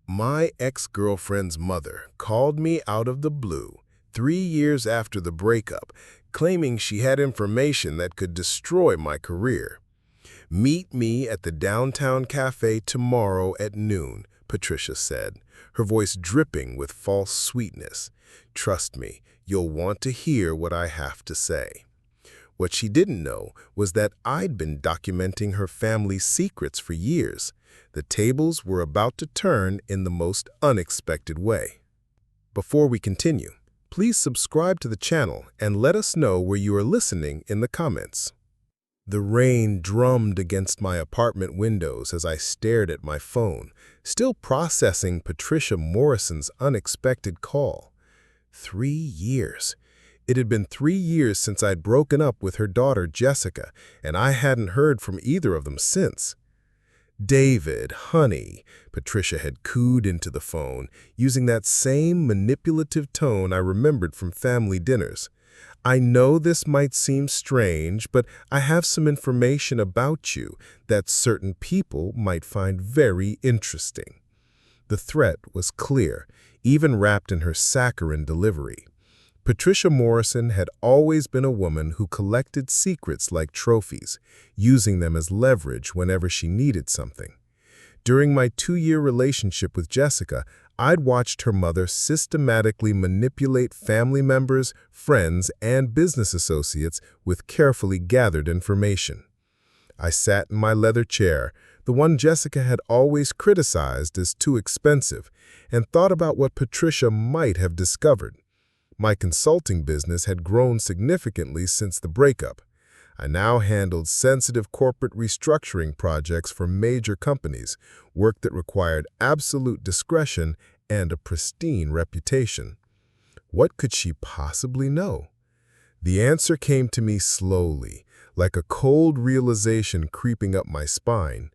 My ex-girlfriend's mother called me out of the blue 3 years after the breakup, claiming she had information that could destroy my career. "Meet me at the downtown cafe tomorrow at noon," Patricia said, her voice dripping with false sweetness. "Trust me, you'll want to hear what I have to say." What she didn't know was that I'd been documenting her family's secrets for years. The tables were about to turn in the most unexpected way. Before we continue, please subscribe to the channel and let us know where you are listening in the comments. The rain drummed against my apartment windows as I stared at my phone, still processing Patricia Morrison's unexpected call. 3 years. It had been 3 years since I'd broken up with her daughter, Jessica, and I hadn't heard from either of them since. "David, honey," Patricia had cooed into the phone, using that same manipulative tone I remembered from family dinners. "I know this might seem strange, but I have some information about you that certain people might find very interesting." The threat was clear, even wrapped in her saccharine delivery. Patricia Morrison had always been a woman who collected secrets like trophies, using them as leverage whenever she needed something. During my 2-year relationship with Jessica, I'd watched her mother systematically manipulate family members, friends, and business associates with carefully gathered information. I sat in my leather chair, the one Jessica had always criticized as too expensive, and thought about what Patricia might have discovered. My consulting business had grown significantly since the breakup. I now handled sensitive corporate restructuring projects for major companies, work that required absolute discretion and a pristine reputation. What could she possibly know? The answer came to me slowly, like a cold realization creeping up my spine.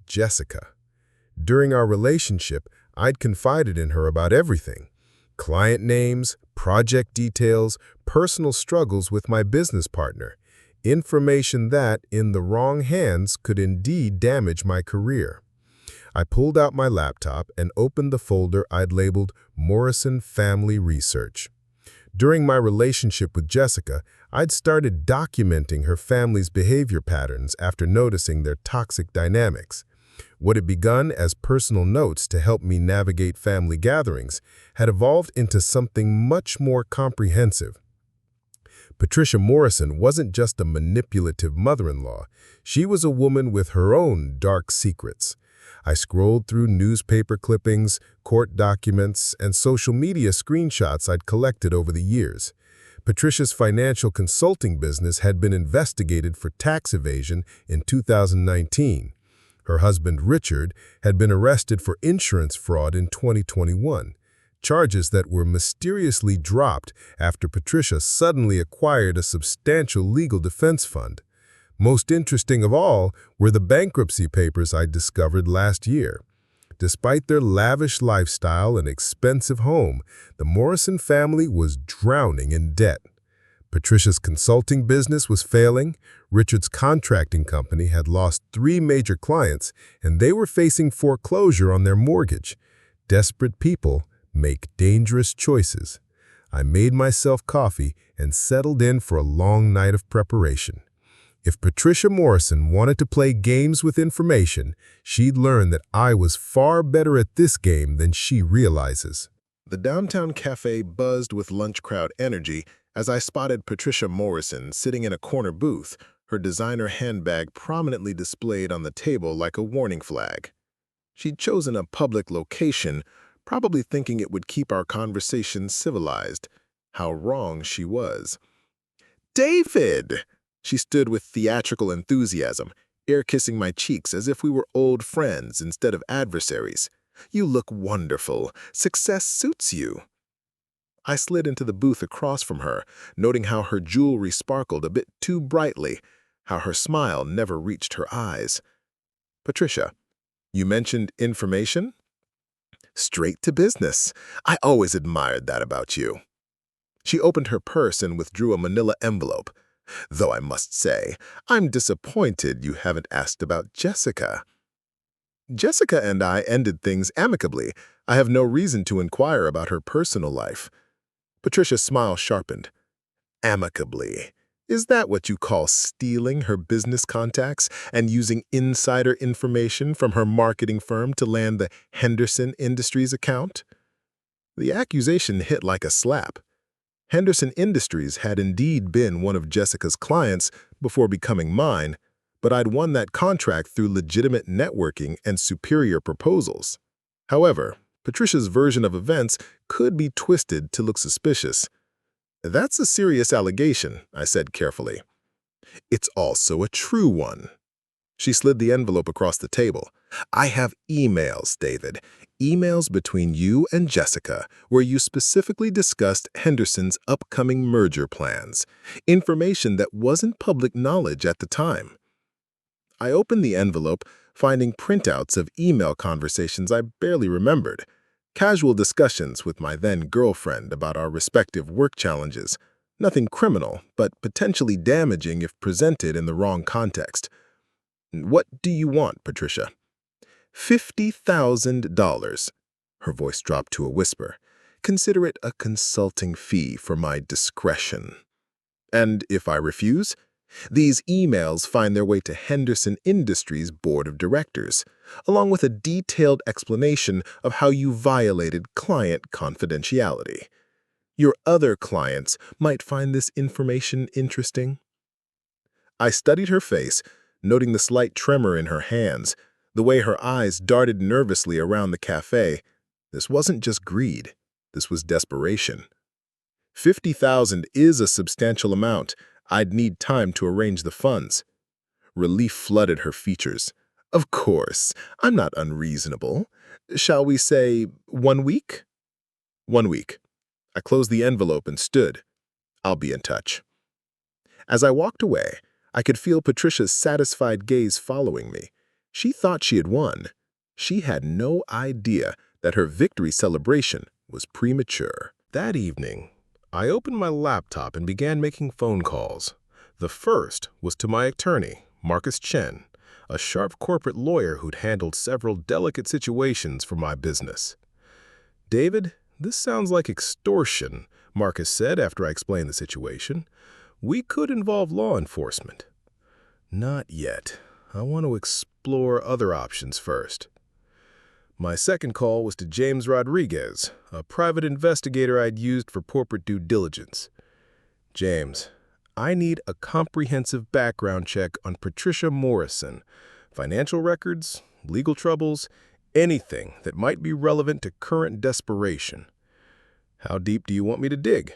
Jessica. During our relationship, I'd confided in her about everything. Client names, project details, personal struggles with my business partner. Information that, in the wrong hands, could indeed damage my career. I pulled out my laptop and opened the folder I'd labeled Morrison Family Research. During my relationship with Jessica, I'd started documenting her family's behavior patterns after noticing their toxic dynamics. What had begun as personal notes to help me navigate family gatherings had evolved into something much more comprehensive. Patricia Morrison wasn't just a manipulative mother-in-law. She was a woman with her own dark secrets. I scrolled through newspaper clippings, court documents, and social media screenshots I'd collected over the years. Patricia's financial consulting business had been investigated for tax evasion in 2019. Her husband, Richard, had been arrested for insurance fraud in 2021, charges that were mysteriously dropped after Patricia suddenly acquired a substantial legal defense fund. Most interesting of all were the bankruptcy papers I discovered last year. Despite their lavish lifestyle and expensive home, the Morrison family was drowning in debt. Patricia's consulting business was failing, Richard's contracting company had lost 3 major clients, and they were facing foreclosure on their mortgage. Desperate people make dangerous choices. I made myself coffee and settled in for a long night of preparation. If Patricia Morrison wanted to play games with information, she'd learn that I was far better at this game than she realizes. The downtown cafe buzzed with lunch crowd energy as I spotted Patricia Morrison sitting in a corner booth, her designer handbag prominently displayed on the table like a warning flag. She'd chosen a public location, probably thinking it would keep our conversation civilized. How wrong she was. "David!" She stood with theatrical enthusiasm, air-kissing my cheeks as if we were old friends instead of adversaries. "You look wonderful. Success suits you." I slid into the booth across from her, noting how her jewelry sparkled a bit too brightly, how her smile never reached her eyes. "Patricia, you mentioned information?" "Straight to business. I always admired that about you." She opened her purse and withdrew a manila envelope. "Though I must say, I'm disappointed you haven't asked about Jessica." Jessica and I ended things amicably. I have no reason to inquire about her personal life. Patricia's smile sharpened. Amicably. Is that what you call stealing her business contacts and using insider information from her marketing firm to land the Henderson Industries account? The accusation hit like a slap. Henderson Industries had indeed been one of Jessica's clients before becoming mine, but I'd won that contract through legitimate networking and superior proposals. However, Patricia's version of events could be twisted to look suspicious. That's a serious allegation, I said carefully. It's also a true one. She slid the envelope across the table. I have emails, David. Emails between you and Jessica, where you specifically discussed Henderson's upcoming merger plans. Information that wasn't public knowledge at the time. I opened the envelope, finding printouts of email conversations I barely remembered. Casual discussions with my then-girlfriend about our respective work challenges. Nothing criminal, but potentially damaging if presented in the wrong context. What do you want, Patricia? $50,000. Her voice dropped to a whisper. Consider it a consulting fee for my discretion. And if I refuse? These emails find their way to Henderson Industries' board of directors, along with a detailed explanation of how you violated client confidentiality. Your other clients might find this information interesting. I studied her face, noting the slight tremor in her hands, the way her eyes darted nervously around the cafe. This wasn't just greed. This was desperation. $50,000 is a substantial amount. I'd need time to arrange the funds. Relief flooded her features. Of course, I'm not unreasonable. Shall we say 1 week? 1 week. I closed the envelope and stood. I'll be in touch. As I walked away, I could feel Patricia's satisfied gaze following me. She thought she had won. She had no idea that her victory celebration was premature. That evening, I opened my laptop and began making phone calls. The first was to my attorney, Marcus Chen, a sharp corporate lawyer who'd handled several delicate situations for my business. David, this sounds like extortion, Marcus said after I explained the situation. We could involve law enforcement. Not yet. I want to explore other options first. My second call was to James Rodriguez, a private investigator I'd used for corporate due diligence. James, I need a comprehensive background check on Patricia Morrison. Financial records, legal troubles, anything that might be relevant to current desperation. How deep do you want me to dig?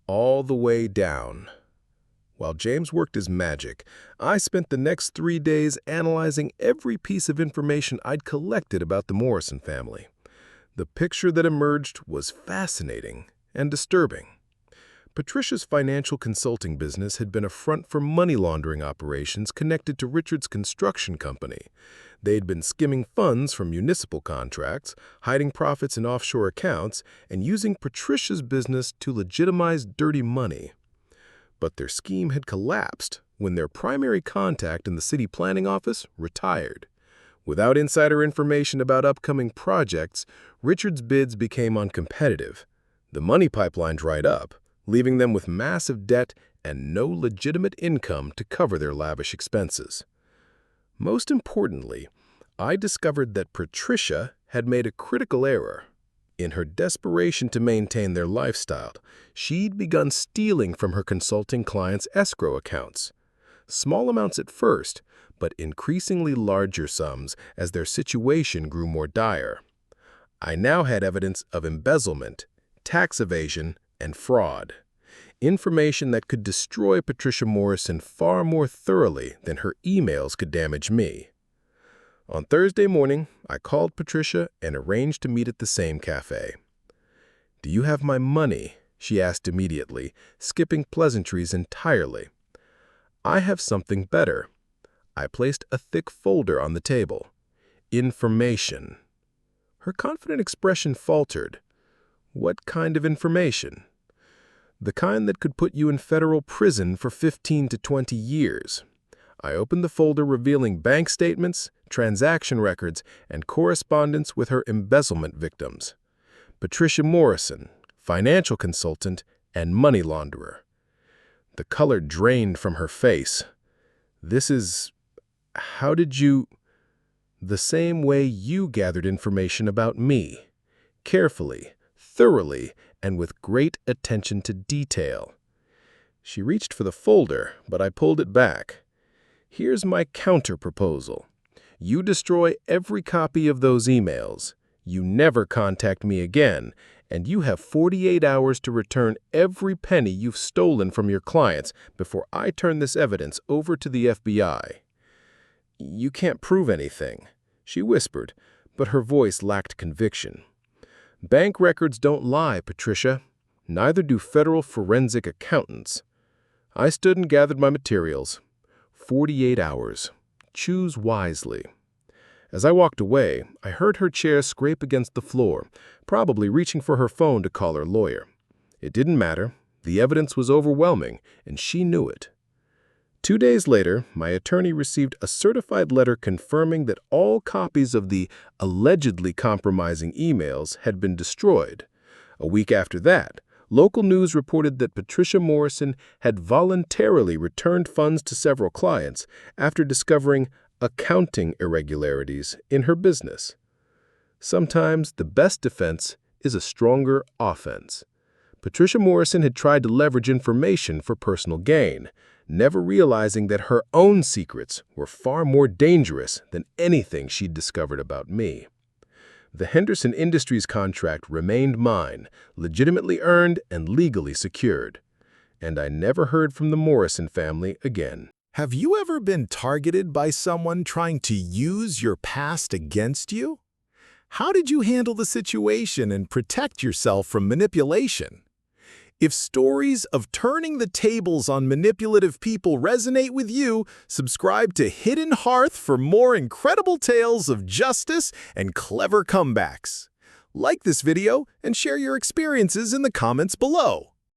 All the way down. While James worked his magic, I spent the next 3 days analyzing every piece of information I'd collected about the Morrison family. The picture that emerged was fascinating and disturbing. Patricia's financial consulting business had been a front for money laundering operations connected to Richard's construction company. They'd been skimming funds from municipal contracts, hiding profits in offshore accounts, and using Patricia's business to legitimize dirty money. But their scheme had collapsed when their primary contact in the city planning office retired. Without insider information about upcoming projects, Richard's bids became uncompetitive. The money pipeline dried up, leaving them with massive debt and no legitimate income to cover their lavish expenses. Most importantly, I discovered that Patricia had made a critical error. In her desperation to maintain their lifestyle, she'd begun stealing from her consulting clients' escrow accounts. Small amounts at first, but increasingly larger sums as their situation grew more dire. I now had evidence of embezzlement, tax evasion, and fraud. Information that could destroy Patricia Morrison far more thoroughly than her emails could damage me. On Thursday morning, I called Patricia and arranged to meet at the same cafe. "Do you have my money?" she asked immediately, skipping pleasantries entirely. "I have something better." I placed a thick folder on the table. Information. Her confident expression faltered. "What kind of information?" "The kind that could put you in federal prison for 15 to 20 years. I opened the folder revealing bank statements, transaction records, and correspondence with her embezzlement victims. Patricia Morrison, financial consultant and money launderer. The color drained from her face. This is... How did you... The same way you gathered information about me. Carefully, thoroughly, and with great attention to detail. She reached for the folder, but I pulled it back. Here's my counter-proposal. You destroy every copy of those emails. You never contact me again, and you have 48 hours to return every penny you've stolen from your clients before I turn this evidence over to the FBI. You can't prove anything, she whispered, but her voice lacked conviction. Bank records don't lie, Patricia. Neither do federal forensic accountants. I stood and gathered my materials. 48 hours. Choose wisely. As I walked away, I heard her chair scrape against the floor, probably reaching for her phone to call her lawyer. It didn't matter. The evidence was overwhelming, and she knew it. 2 days later, my attorney received a certified letter confirming that all copies of the allegedly compromising emails had been destroyed. A week after that, local news reported that Patricia Morrison had voluntarily returned funds to several clients after discovering accounting irregularities in her business. Sometimes the best defense is a stronger offense. Patricia Morrison had tried to leverage information for personal gain, never realizing that her own secrets were far more dangerous than anything she'd discovered about me. The Henderson Industries contract remained mine, legitimately earned and legally secured. And I never heard from the Morrison family again. Have you ever been targeted by someone trying to use your past against you? How did you handle the situation and protect yourself from manipulation? If stories of turning the tables on manipulative people resonate with you, subscribe to Hidden Hearth for more incredible tales of justice and clever comebacks. Like this video and share your experiences in the comments below.